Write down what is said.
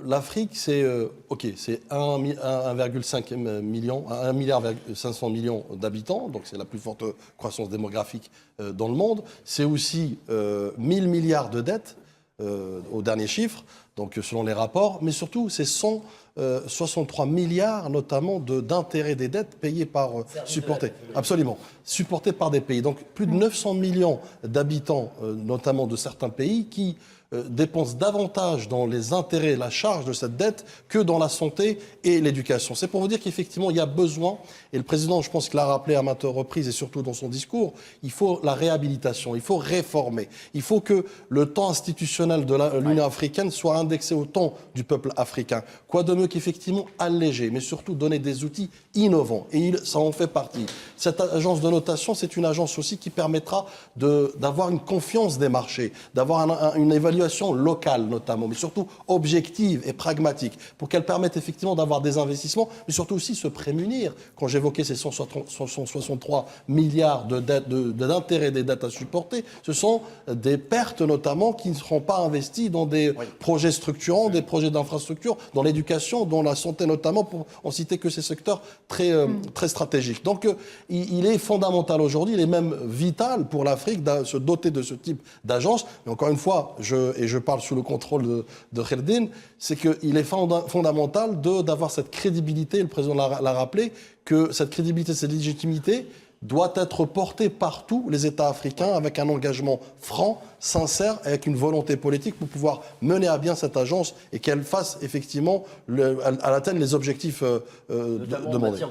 l'Afrique, c'est c'est 1,5 million, 1,5 milliard d'habitants, donc c'est la plus forte croissance démographique dans le monde. C'est aussi 1000 milliards de dettes au dernier chiffre, donc selon les rapports, mais surtout c'est 163 milliards notamment d'intérêts des dettes payés par supportés, absolument, supportés par des pays. Donc plus de 900 millions d'habitants, notamment de certains pays, qui dépensent davantage dans les intérêts, la charge de cette dette, que dans la santé et l'éducation. C'est pour vous dire qu'effectivement, il y a besoin, et le président, je pense qu'il l'a rappelé à maintes reprises, et surtout dans son discours, il faut la réhabilitation, il faut réformer. Il faut que le temps institutionnel de l'Union africaine soit indexé au temps du peuple africain. Quoi de mieux qu'effectivement alléger, mais surtout donner des outils innovants. Et ça en fait partie. Cette agence de notation, c'est une agence aussi qui permettra d'avoir une confiance des marchés, d'avoir une évaluation locale notamment, mais surtout objective et pragmatique, pour qu'elle permette effectivement d'avoir des investissements, mais surtout aussi se prémunir. Quand j'évoquais ces 163 milliards d'intérêts des dettes à supporter, ce sont des pertes notamment qui ne seront pas investies dans des projets structurants, des projets d'infrastructure, dans l'éducation, dans la santé notamment, pour en citer que ces secteurs très stratégiques. Donc il est fondamental aujourd'hui, il est même vital pour l'Afrique de se doter de ce type d'agence. Mais encore une fois, je parle sous le contrôle de Kherdine, c'est qu'il est fondamental d'avoir cette crédibilité, le président l'a rappelé, que cette crédibilité, cette légitimité doit être portée par tous les États africains avec un engagement franc, sincère, avec une volonté politique pour pouvoir mener à bien cette agence et qu'elle fasse effectivement, elle atteigne les objectifs demandés.